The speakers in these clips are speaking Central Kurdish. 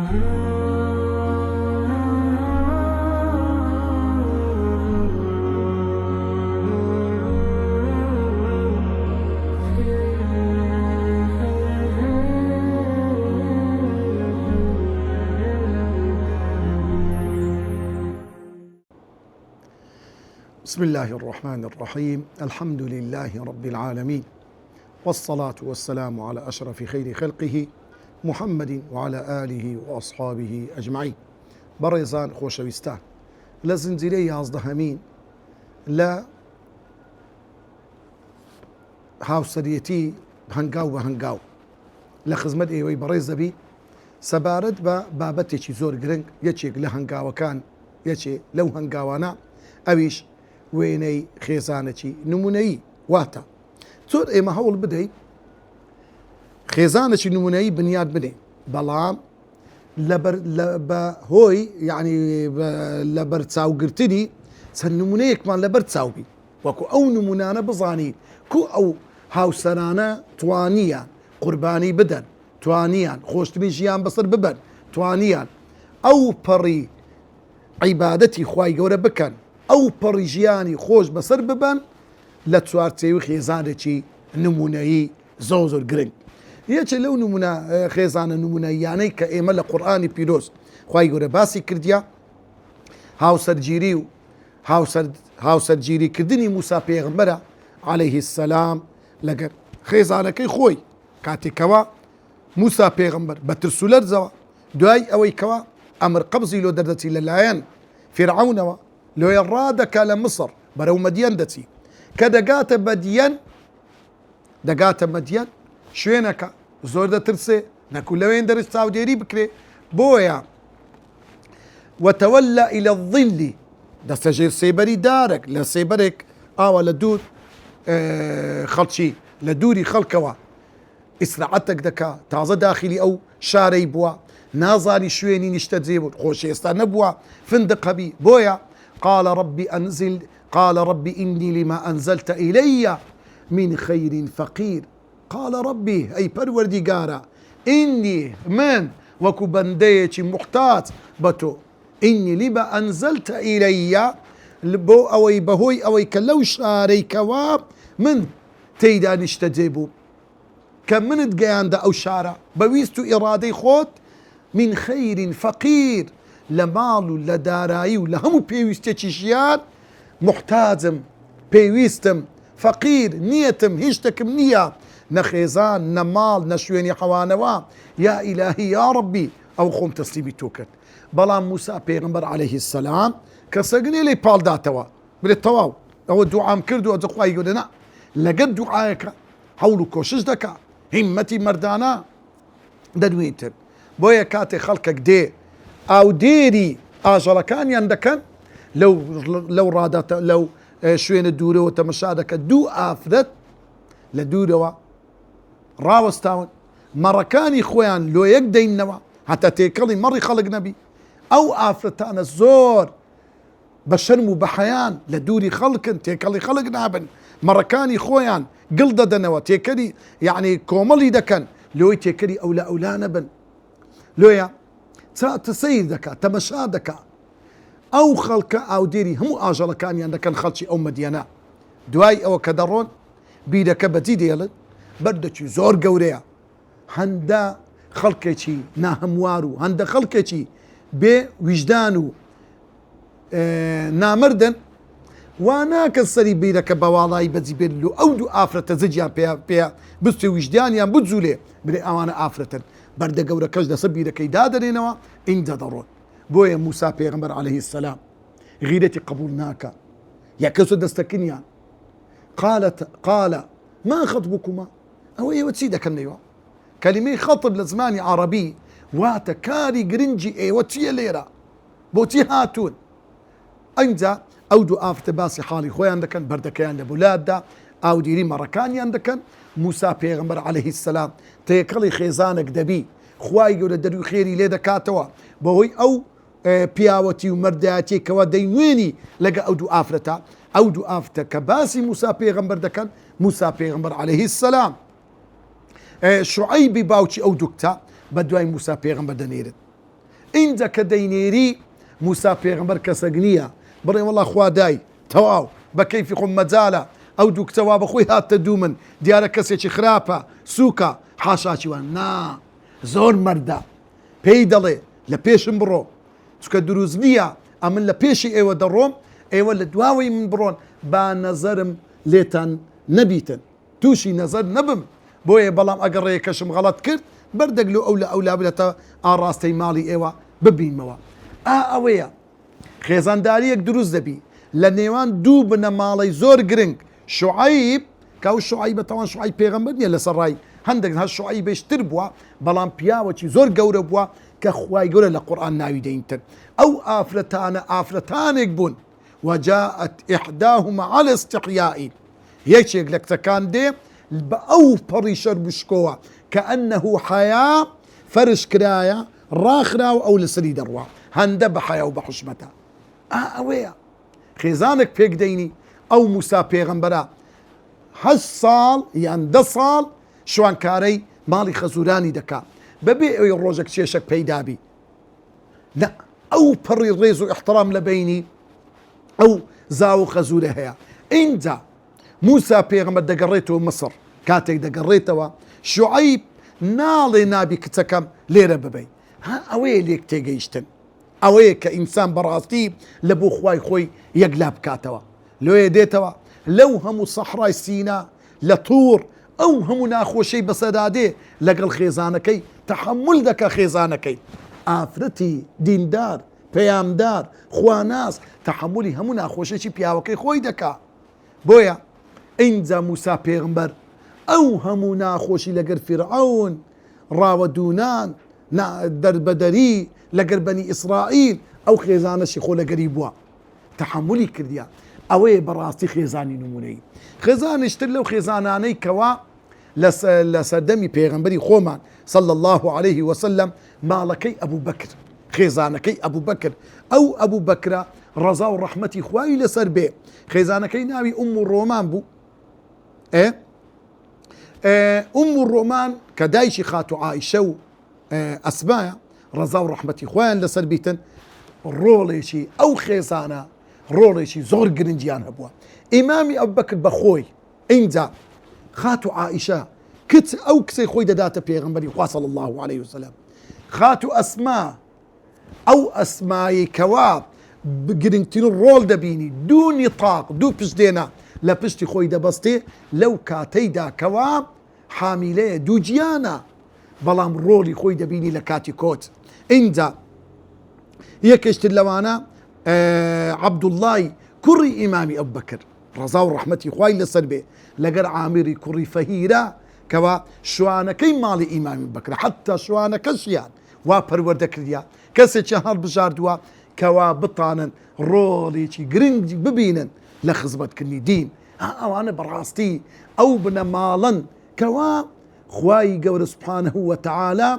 بسم الله الرحمن الرحيم. الحمد لله رب العالمين، والصلاة والسلام على أشرف خير خلقه محمد وعلى آله وأصحابه أجمعين. بريزان خوشويستان لزنجيري يازدهمين لا هاوسريتي هنگاو لخزمت ايوي بريزبي سبارد بابتي زور گرنگ يچيك لهنگاوكان يچي لو هنگاوانا اويش ويني خيزانتي نموني واتا تور ايما هول بدي خيزانتي نموني بنياد بدي بلام هوي يعني لبرتساو قرتني سنمونيك مان لبرتساو بي وكو او نمونانا بزاني كو او هاوسرانا توانيان قرباني بدن توانيان خوشتبي جيان بصر ببن توانيان او بري عبادتي خواي قورا بكن او بري جياني خوش بصر ببن لتسوارتي خيزانتي نموني زوزر قرن يجي لو نمونا خيزانا نمونا يعني كإيمال قرآني بيروس خواي قورا باسي كرديا هاوسر جيريو هاوسر جيري كردني موسى بيغمبرا عليه السلام لقر خيزانا كي خوي كاتي كوا موسى بيغمبر بترسولر زوا دواي اوي كوا امر قبضي لو دردتي للايان فرعون لو يرادك لمصر برو مدين دتي كدقات مدين شوينك زور دا ترسي نكو لوين درس سعودي بكري بويا وتولى الى الظل دا سجير سيبري دارك لا سيبرك لدود خلشي لدوري خلكوا اسرعتك دكا تازه داخلي او شاري بوا نازالي شويني نشتزيبو خوشي استنبوا فندق بي بويا قال ربي اني لما انزلت الي من خير فقير قال ربي اي پروردی قارا اني من وكو بنديتي محتاج بتو اني لما انزلت الي بو اوي بهوي اوي كلو شاري كواب من تيدا نشتجيبو كم من تقيان دا او شارع بويستو ارادي خوت من خير فقير لمالو لدارايو لهمو بيويستيشيان محتاجم بيويستم فقير نيتم هشتكم نية نخيزان نمال نشويني حوانوا يا إلهي يا ربي او خوم تسليمي توكت بلا موسى بيغمبر عليه السلام كسقني لي بال داتوا بالتواو او الدعاء مكردو ادقوا يقولنا لقد دعايك حولو كوشش دكا همتي مردانا دنويتر بويا كاتي خلقك دي او ديري اجل كان يندكن لو رادت لو شوين الدورة وتمشادك دو افرت لدورة راوستاون مركاني خوان لو يقدين نوا حتى تيكلي مري خلق نبي او افرتان الزور بشرمو بحيان لدوري خلقن تيكلي خلق نابن مركاني خوان قلدة دنوا تيكلي يعني كوملي دكن لو تيكلي اولا نبن لويا تسير دكا تمشى دكا او خلق او ديري هم اجل كان عندك خلشي او مدينه دواي او كدرون بيدك بدي ديال بدك زور قوريا هندا خلقتي ناهموارو هندا خلقتي بوجدانو نامردن وانا كسري بيدك بوالاي بدي بيلو او دو افرت زجيا بيا بس وجدانيا بتزولي بري اوانا افرتن برد قورا كجدا صبيرا كي دادرينوا إن دادرون بويا موسى بيغمبر عليه السلام غيرتي قبولناك يا كسو دستكنيا قال ما خطبكما او ايوه تسيدك النيوه كلمه خطب لزماني عربي واتكاري جرنجي ايوه تي ليرا بوتي هاتون انجا او دو افت باسي حالي خويا عندك بردكيان لبولاد او ديري مركاني عندك موسى بيغمبر عليه السلام تيكلي خيزانك دبي خواي يقول درو خيري ليدا كاتوا بوي او بياوتي ومرداتي كوا دينويني لقى او دو افرتا او دو افتا كباسي موسى بيغمبر دكان موسى بيغمبر عليه السلام شعيبي باوتي او دكتا بدواي موسى بيغمبر دنيرت اینجا کە دەینێری موسا پێغەمبەر کەسێک نییە بڕێ وەڵا خوا دای تەواو بە کەیفی خۆم مەجالە ئەو دوو کتەوا بەخۆی هاتە دوو من دیارە کەسێکی خراپە سووکە حاشاکی وان نا زۆر مەردە پێی دەڵێ لە پێشم بڕۆ چکە دروست نییە ئەمن لە پێشی ئێوە دەڕۆم ئێوە لە دواوەی من بڕۆن با نەزەرم لێتان نەبیتن تووشی نەزەر نەبم بۆیە بەڵام ئەگەر ڕێیەکەشم غەڵەت کرد بەردەگلو ئەو لە ئەولا بێتە ئاڕاستەی ماڵی ئێوە ببینمەوە ئەوەیە خێزانداریەک دروست دەبی لە نێوان دوو بنە ماڵی زۆر گرنگ شوعیب کە ئەو شوعیب بەتەوان شوعیب پێغەمبەر نییە لەسەر ڕای هەندێک هەر شوعیب بێشتر بووە بەڵام پیاوەکی زۆر گەورە بووە کە خوای گەورە لە قورئان ناوی دەینتر ئەو ئافرەتانە ئافرەتانێک بوون وجاءت إحداهما على استحياء یەکێک لە کچەکان دێ بە ئەو پەڕی شەر بشکۆوە کە ئەنەه حەیا فەرش کرایە ڕاخراوە ئەو لەسەری دەڕوا هەندە بە حەیا و بە حوشمەتە ئەوەیە خێزانێک پێک دەینی ئەو موسا پێغەمبەرە 8 ساڵ یان 10 ساڵ شوانکارەی ماڵی خەزورانی دەکا بەبێ ئەوی ڕۆژێک چێشک پەیدابی نە ئەو پەڕی ڕێز و احترام لە بینی ئەو زاو خەزورە هەیە اینجا موسا پێغەمبەر دەگەڕێتەوە مەسڕ کاتێک دەگەڕێتەوە شوعیب ناڵێ نابی کچەکەم لێرە ببەی ئەوەیە لێک تێگەیشتن ئەوەیە کە ئینسان بەڕاستی لە بۆ خوای خۆی یەکلا بکاتەوە لێیە دێتەوە لەو هەموو سەحرای سینا لە توور ئەو هەموو ناخۆشەی بەسەدادێ لەگەڵ خێزانەکەی تەحمل دەکە خێزانەکەی ئافرەتی دیندار پەیامدار خواناس تەحملی هەموو ناخۆشێکی پیاوەکەی خۆی دەکا بۆیە اینجا موسا پێغەمبەر ئەو هەموو ناخۆشی لەگەر فیرعەون ڕاوەدوونان دەربەدەری لەگەر بەنی ئیسرائیل ئەو خێزانەشی خۆ لەگەری بووە تەحملی کردیە ئەوەیە بەڕاستی خێزانی نمونەی خێزانشتر لەو خێزانانەی کەوا لە سەردەمی پێغەمبەری خۆمان صلى الله عليه وسلم ماڵەکەی ئەبوو بەکر خێزانەکەی ئەبوو بەکر ئەو ئەبوو بەکرە ڕەزا و ڕەحمەتی خوای لەسەر بێ خێزانەکەی ناوی ئوم ڕۆمان بوو ئوم ڕۆمان کە دایکی خاتو عائیشە و ئەسمایە ڕەزا و ڕەحمەتی خوایان لەسەر بیتن ڕۆڵێکی ئەو خێزانە ڕۆڵێکی زۆر گرنگیان هەبووە ئیمامی ئەبوبەکر بەخۆی اینجا خاتو عائیشە کچ ئەو کچەی خۆی دەداتە پێغەمبەری خوا صلی الله عليه وسلم خاتو ئەسما ئەو ئەسمایی کەوا گرنگترین ڕۆڵ دەبینی دوو نیتاق دوو پشتێنە لە پشتی خۆی دەبەستێ لەو کاتەیدا کەوا حامیلەیە دوو گیانە بەڵام ڕۆڵی خۆی دەبینی لە کاتی کۆت اینجا یەکێشتر لەوانە عەبدوڵڵای کوڕی ئیمامی ئەبوبەکر ڕەزا و ڕەحمەتی خوای لەسەر بێ لەگەر عامری کوڕی فەهیرە کەوا شوانەکەی ماڵی ئیمامی بەکر حتا شوانەکەشیان وا پەروەردە کردیا کەسێکی هەڵبژاردووە کەوا بتانن ڕۆڵێکی گرنگ ببینن لە خزمەتکردنی دین ئەوانە بەڕاستی ئەو بنە ماڵن کەوا خوای گەورە سوبحانەه وتەعالا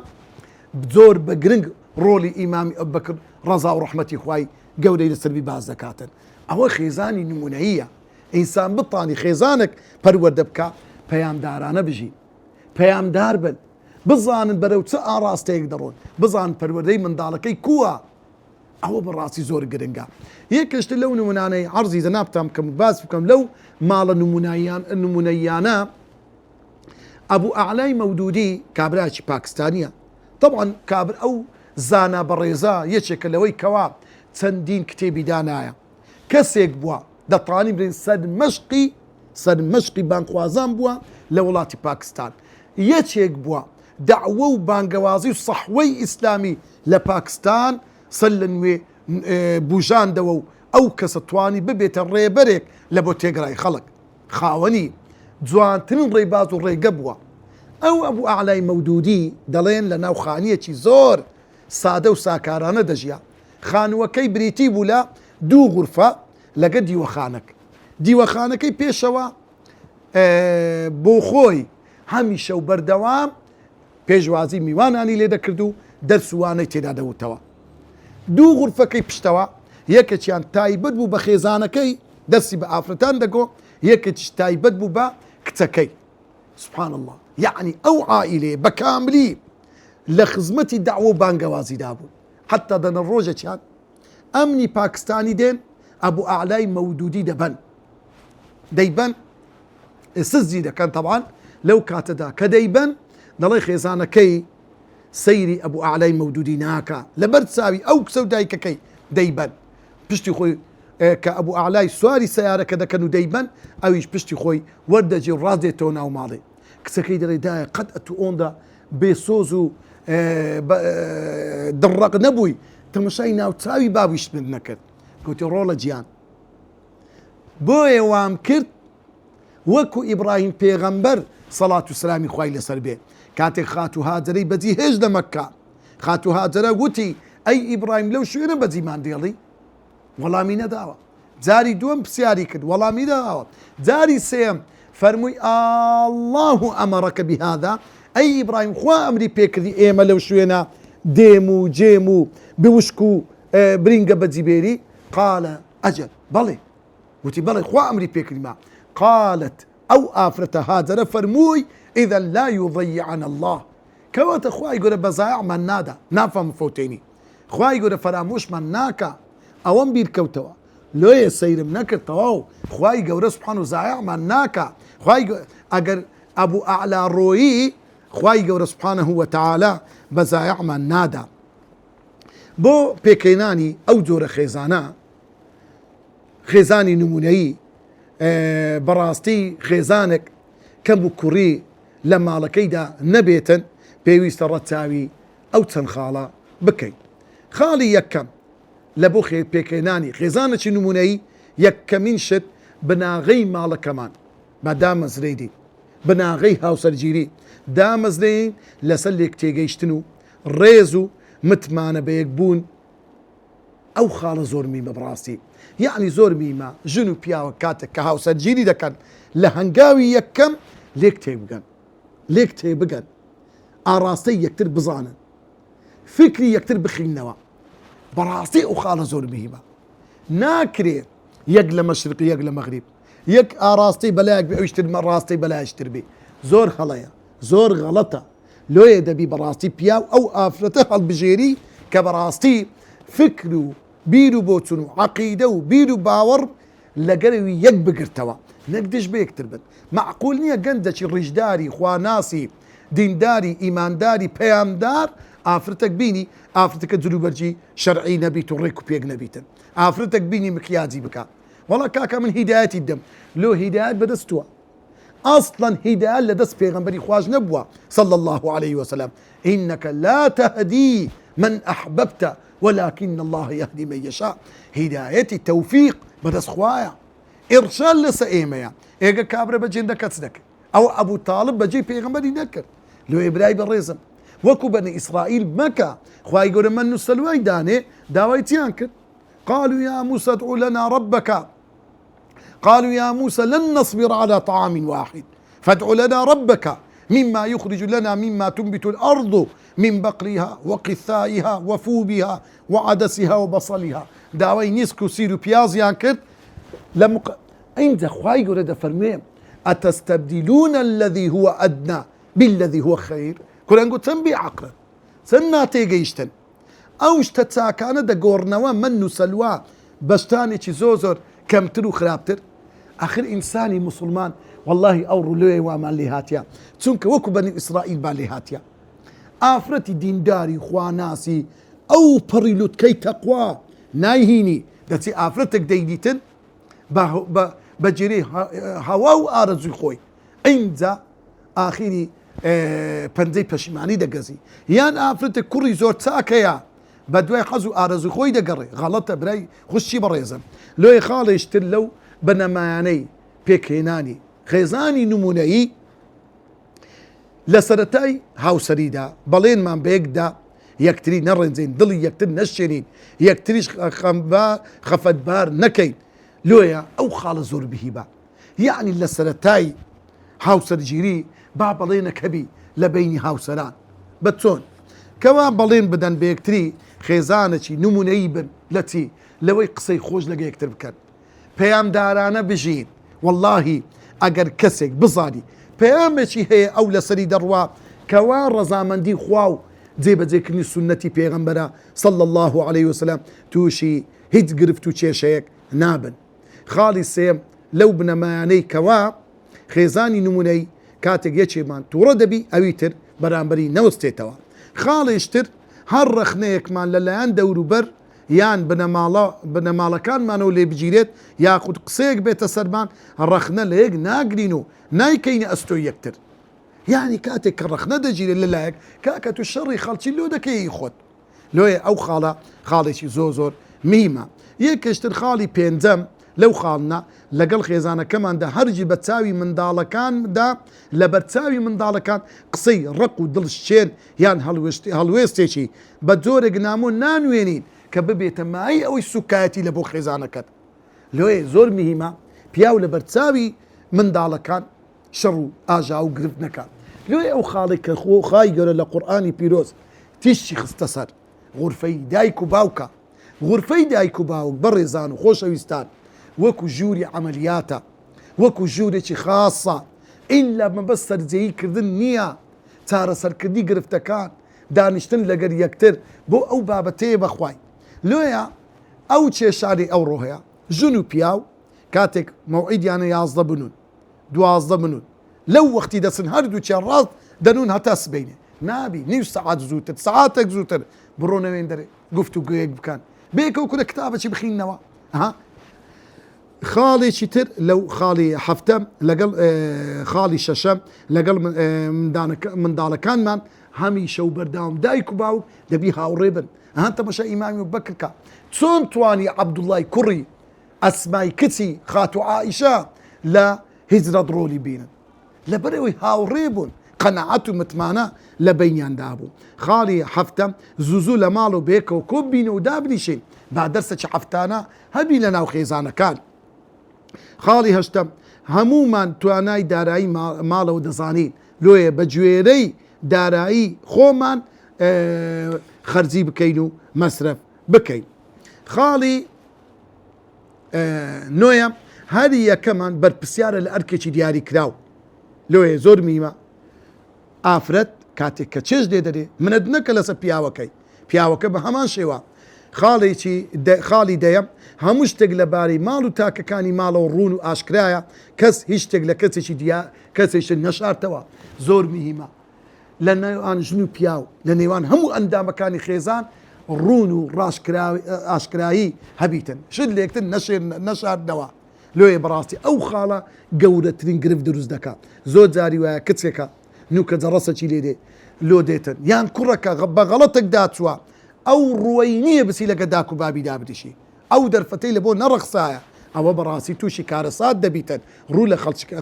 زۆر بە گرنگ ڕۆڵی ئیمامی ئەبوبەکر ڕەزا و ڕەحمەتی خوای گەورەی لەسەر باز دەکاتن ئەوە خێزانی نمونەییە ئینسان بتانی خێزانێک پەروەردە بکە پەیامدارانە بژی پەیامدار بن بزانن بەرەو چه ئاڕاستەیەک دەڕۆن بزان پەروەردەی منداڵەکەی کووە ئەوە بەڕاستی زۆر گرنگە یەکێشتر لەو نمونانەی عەرزی زەنابتان بکەم باس بکەم لەو ماڵە نمونەیانە ئەبوو ئەعلای مەودودی کابراکی پاکستانیە طبعا کابر ئەو زانا بەڕێزە یەکێکە لەوەی کەوا چەندین کتێبی دانایە کەسێک بووە دەتوانین بڵێن سەرمەشقی بانخوازان بووە لە وڵاتی پاکستان یەکێک بووە دەعوە و بانگەوازی و سەحوەی ئیسلامی لە پاکستان سەر لە نوێ بوژاندەوە و ئەو کەسە توانی ببێتە ڕێبەرێک لە بۆ تێگەڕای خەڵک خاوەنی جوانترین ڕێباز و ڕێگە بووە ئەو ئەبوو ئەعلای مەودودی دەڵێن لە ناو خانیەکی زۆر سادە و ساکارانە دەژیا خانووەکەی بریتی بوو لە دوو غورفە لەگە دیوەخانەکەی پێشەوە بۆ خۆی هەمیشە و بەردەوام پێشوازی میوانانی لێ دەکرد و دەرسوانەی تێدا دەوتەوە دوو غورفەکەی پشتەوە یەکێکیان تایبەت بوو بە خێزانەکەی دەرسی بە ئافرەتان دەگۆ یەکێکیش تایبەت بوو بە کچەکەی سبحان الله یعنی ئەو عائیلێ بە کاملی لە خزمەتی دەعوە و بانگەوازیدا بوو حتى دەن ڕۆژێکیان ئەمنی پاکستانی دێن ئەبوو ئاعلای مەودودی دەیبەن سزی دەکەن طبعاً لەو کاتەدا کە دەیبەن دەڵێ خێزانەکەی سەیری ئەبوو ئاعلای مەودودی ناکە لەبەر چاوی ئەو کچە و دایکەکەی دەیبەن پشتی خۆی کە ئەبوو ئاعلای سواری سەیارەکە دەکەن و دەیبەن ئەویش پشتی خۆی وەردەجێ و ڕازدێتەوە ناو ماڵێ کچەکەی دەڵێ دایە قەت ئەتو ئۆندا بێسۆز و دڕق نەبووی تەمەشای ناوچاوی بابیشت من نەکرد گوتی ڕۆڵە گیان بۆیە وام کرد وەکو ئیبراهیم پێغەمبەر سەڵات و سلامی خوای لەسەر بێ کاتێک خات و هاجرەی بەجی هێژ لە مەککە خات و هاجرە گوتی ئەی ئیبراهیم لەو شوێنە بەجیمان دێڵی وەڵامی نەداوە جاری دووەم پرسیاری کرد وەڵامی داوە جاری سێم فەرمووی الله ئەمەڕەکە بهذا ئەی ئیبراهیم خوا ئەمری پێکردی ئێمە لەو شوێنە دێم و جێم و بوشک و برینگە بەجیبێری قالە ئەجەل بەڵێ وتی بەڵێ خوا ئەمری پێکردیما قالت ئەو ئافرەتە هاجرە فەرمووی إذا لا يضيعنا الله کەواتە خوای گەورە بەزایعمان نادا نافەم فەوتێنی خوای گەورە فەرامۆشمان ناکە ئەوەم بیرکەوتەوە لۆیە سەیرم نەکرد تەواو خوای گەورە سوبحانە و زایعمان ناکە ئەگەر ئەبوو ئاعلا ڕۆیی خوای گەورە سوبحانەه وتەعالا بەزایعمان نادا بۆ پێکەینانی ئەو جۆرە خێزانە خێزانی نمونەیی بەڕاستی خێزانێک کەم و کوڕی لە ماڵەکەیدا نەبێتن پێویستە ڕەچاوی ئەو چەند خاڵە بکەین خاڵی یەکەم لە بۆ پێکەینانی خێزانێکی نمونەیی یەکەمین شت بناغەی ماڵەکەمان بە دامەزرێدی بناغەی هاوسەرگیری دامەزرێن لەسەر لێک تێگەیشتن و ڕێز و متمانە بەیەک بوون ئەو خاڵە زۆر میمە بڕاستی یعنی زۆر میمە ژن و پیاوە کاتێک کە هاوسەرگیری دەکەن لە هەنگاوی یەکەم لێک تێبگەن ئاڕاستەی یەکتر بزانن فکری یەکتر بخینەوە بەڕاستی ئەو خاڵە زۆر میمە ناکرێت یەک لە مەشرقی یەک لە مەغریب یەک ئاڕاستی بەلایەک بێ ئەویشتر ڕاستی بەلایشتر بێ زۆر هەڵەیە زۆر غەڵەتە لۆیە دەبی بەڕاستی پیاو ئەو ئافرەتە هەڵبژێری کە بەڕاستی فکر و بیر و بۆچون و عەقیدە و بیر و باوەڕ لەگەڵەوی یەک بگرتەوە نەک دژ بە یەکتر بن معقول نییە گەندێکی ڕیژداری خواناسی دینداری ئیمانداری پەیامدار ئافرەتێک بینی ئافرەتەکە جلوبەرجی شەرعی نەبیت و ڕێک و پێک نەبیتن ئافرەتێک بینی مکیاجی بکە وەڵا کاکە من هیدایەتی دەم لۆ هیدایەت بەدەستووە ئەسڵەن هیدایەت لە دەست پێغەمبەری خواش نەبووە صلى الله عليه وسلم إنك لا تهدي من أحببت ولكن الله يهدي من يشاء هدايتي توفيق بدەست خوایە ئێرشاد لەسەر ئێمەیە ئێگە کابرە بەجێ کەس نەکرد ئەو ئەبوو تاڵب بەجێ پێغەمبەری نەکرد لۆ ئیبرای بەڕێزم وەکو بەنی ئیسرائیل مەکە خوای گەورە من و سەلوای دانێ داوای چیان کرد قالوا يا موسى ادع لنا ربك قالوا يا موسى لن نصبر على طعام واحد فادع لنا ربك مما يخرج لنا مما تنبت الأرض من بقلها وقثائها وفوبها وعدسها وبصلها داوای نیسک و سیر و پیازیان کرد عند خواهی گوره فرمویم أتستبدلون الذي هو أدنى بالذي هو خير كلانگو تنبي عقل سنة تيجيشتن أوش تتساكانه دا قورنوا منو سلوا بشتاني چي زوزر كمتر و خرابتر آخر إنساني مسلمان والله أو رلوه وما اللي هاتيا چونك وكو بني إسرائيل بالي هاتيا آفرتي دينداري خواناسي أو بريلوت كي تقوى نايهيني دتي آفرتك ديديتن بجري هوا و آرزوي خوي عند آخري پەنجەی پەشیمانی دەگەزی یان ئافرەتە کوڕی زۆر چاکەیە بە دوای حەز و ئارەزوی خۆی دەگەڕێ غەڵەتە برای خوشتی بەڕێزم لۆی خاڵێشتر لەو بەنەمایانەی پێکهێنانی خێزانی نمونەیی لە سەرەتای هاوسەریدا بەڵێنمان بەیەکدا یەکتری نەڕێنجین دڵی یەکتر نەشێنین یەکتریش خەفەتبار نەکەین لۆیە ئەو خاڵە زۆر بهیبە یعنی لە سەرەتای هاوسەرگیری با بەڵێنە کەبی لە بینی هاوسەران بە چۆن کەوا بەڵێن بدەن بە یەکتری خێزانێکی نمونەیی بن لە چی لەوەی قسەی خۆش لەگە یەکتر بکەن پەیامدارانە بژین واللهی ئەگەر کەسێک بزانی پەیامێکی هەیە ئەو لەسەری دەڕوا کەوا ڕەزامەندی خوا و جێبەجێکردنی سنەتی پێغەمبەرە صلى الله عليه وسلم تووشی هیچ گرفت و کێشەیەک نابن. خاڵی سێم لەو بنەمایانەی کەوا خێزانی نمونەی کاتێک یەکێمان تووڕە دەبی ئەوی تر بەرامبەری نەوەستێتەوە. خاڵیشتر هەر ڕەخنەیەکمان لەلایەن دەوروبەر یان بنەماڵەکانمانەوە لێ بگیرێت یاخود قسەیەک بێتە سەرمان ڕەخنە لە یەک ناگرین و نایکەینە ئەستۆی یەکتر. یعنی کاتێک کە ڕەخنە دەگیرێت لەلایەک کاکە تو شەڕی خەڵکی لۆ دەکەی خۆت. لۆیە ئەو خاڵێکی زۆر میمە. یەکێشتر خاڵی پێنجەم لەو خاڵنا لەگەڵ خێزانەکەماندا هەرگی بە چاوی منداڵەکاندا لە بەرچاوی منداڵەکان قسەی ڕق و دڵشێن یان هەڵوێستێکی بە جۆرێک نامۆ نانوێنین کە ببێتە مای ئەوەی سوکایەتی لە بۆ خێزانەکەت. لۆیە زۆر میهمە پیاو لە بەرچاوی منداڵەکان شەڕ و ئاژا و گرفت نەکات. لۆیە ئەو خاڵێک کە خۆخای گەورە لە قورئانی پیرۆز تیشی خستە سەر غورفەی دایک و باوکە. غورفەی دایک و باوک بەڕێزان و خۆشەویستان وەکو ژووری عملیاتە، وەکو ژوورێکی خاصە، ئیلا مەبەست سەرجەییکردن نییە، چارەسەرکردنی گرفتەکان، دانیشتن لەگەر یەکتر بۆ ئەو بابەتەیە بەخوای. لۆیە ئەو کێشانی ئەوڕۆ هەیە ژن و پیاو کاتێک مەوعیدیانە 11 بنون 12 بنون لەو وەختی دەچن هەردووچیان ڕاست دەنون هەتا سبەینێ نابی نیو سەعات زووتر سەعاتێک زووتر بڕۆنەوێن دەرێ گفتو گوێیەک بکەن بێکەوە کورە کتابەکی بخینەوە. خاڵێکی تر لەو خاڵی هەفتەم لەگەڵ خاڵی شەشەم لەگەڵ منداڵەکانمان هەمیشە و بەرداوام دایک و باوک دەبی هاوڕێ بن. تەماشا ئیمامی بەکرکە چۆن توانی عەبدوڵڵای کوڕی ئەسمای کچی خاتو عائیشە لە هیجرەت ڕۆلی بینن لەبەرەوەی هاوڕێ بوون قەنەعەت و متمانە لە بەینیاندا بوو. خاڵی هەفتەم زوو لە ماڵ و بێکەوە کۆ بینە و دابنیشین با دەرسێکی هەفتانە هەبی لە ناو خێزانەکان. خاڵی هەشتەم هەمومان توانای دارایی ماڵەوە دەزانین لۆیە بە گوێرەی دارایی خۆمان خەرجی بکەین و مەسرف بکەین. خاڵی نۆیەم هەری یەکەمان بەرپرسیارە لە ئەرکێکی دیاری کراو. لۆیە زۆر میمە ئافرەت کاتێک کە چێژ لێ دەرێ منەت نەکە لەسەر پیاوەکە بە هەمان شێوە. خاڵی دەیەم هەموو شتێک لەبارەی ماڵ و تاکەکانی ماڵەوە ڕوون و ئاشکرایە کەس هیچ شتێک لە کەسێکی نەشارتەوە. زۆر میهمە لە نێوان ژن و پیاو لە نێوان هەموو ئەندامەکانی خێزان ڕوون و ئاشکرایی هەبیتن شت لێکتن نەشاردنەوە. لۆیە بەڕاستی ئەو خاڵە گەورەترین گرفت دروست دەکات. زۆر جاری وایە کچێکە نوکە جەڕەسەکی لێ دێ لۆ دێتن یان کوڕەکە بە غەڵەتێک داچووە ئەو ڕووی نییە بسی لەگە داک و بابی دابدیشی ئەو دەرفەتەی لە بۆ نەڕەخسایە ئەوە بەڕاستی تووشی کارەسات دەبیتن ڕوو لە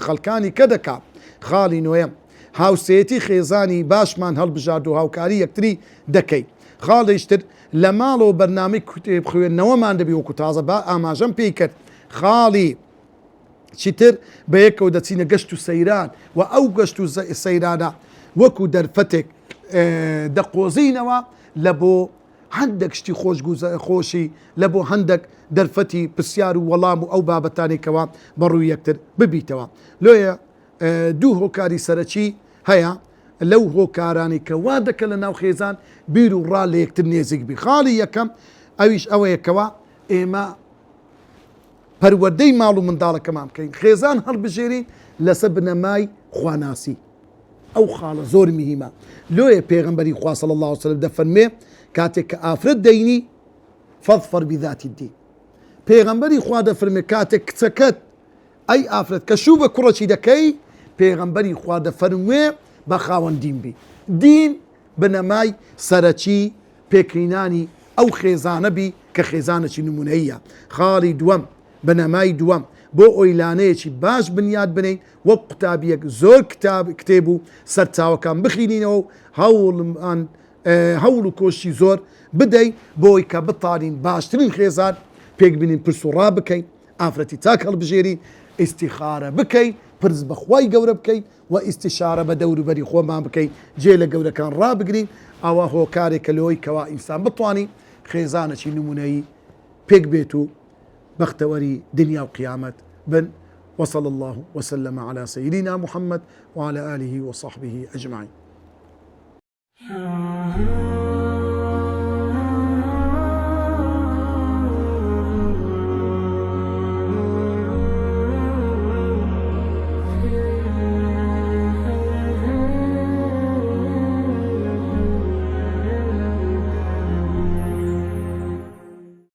خەڵکانی کە دەکات. خاڵی نوێم هاوسێتی خێزانی باشمان هەڵبژارد و هاوکاری یەکتری دەکەیت. خاڵیشتر لە ماڵەوە بەرنامەی کتێب خوێندنەوەمان دەبی وەکو تازە با ئاماژەم پێی کرد. خاڵی چیتر بە یەکەوە دەچینە گەشت و سەیران و ئەو گەشت و سەیرانە وەکو دەرفەتێک دەقۆزینەوە لە بۆ هەندێک شتی خۆشی لە بۆ هەندێک دەرفەتی پرسیار و وەڵام و ئەو بابەتانێکەوە بەڕووی یەکتر ببیتەوە. لۆیە دوو هۆکاری سەرەکی هەیە لەو هۆکارانی کە وا دەکە لە ناو خێزان بیر و ڕا لە یەکتر نێزیک بی. خاڵی یەکەم ئەویش ئەوەیەکەوە ئێمە پەروەردەی ماڵ و منداڵەکەمان بکەین خێزان هەڵبژێرین لەسەر بنەمای خواناسی. ئەو خاڵە زۆر میهمە. لۆیە پێغەمبەری خوا صلی الله علیه وسلم دەفەرمێ کاتێک کە ئافرەت دەینی فەظفەر بذاتی الدین. پێغەمبەری خوا دەفەرمێ کاتێک کچەکەت ئەی ئافرەت کە شوو بە کوڕەکی دەکەی پێغەمبەری خوا دەفەرموێ بە خاوەن دین بی. دین بنەمای سەرەکی پێکەینانی ئەو خێزانە بی کە خێزانێکی نمونەیە. خاڵی دووەم بنەمای دووەم بۆ ئۆیلانەیەکی باش بنیاد بنین وەک قوتابیەک زۆر کتێب و سەرچاوەکان بخینینەوە و هەوڵ و کۆشی زۆر بدەین بۆی کە بتانین باشترین خێزان پێک بینین پرس و ڕا بکەین ئافرەتی چاک هەڵبژێرین ئیستیخارە بکەین پرس بەخوای گەورە بکەین و ئیستیشارە بە دەوروبەری خۆمان بکەین جێ لە گەورەکان ڕابگرین. ئەوە هۆکارێکە لەوەی کەوا ئینسان بتوانین خێزانێکی نمونەیی پێک بێت و بەختەوەری دنیا و قیامەت بن. وصلى الله وسلم على سيدنا محمد وعلى آله وصحبه أجمعين. you.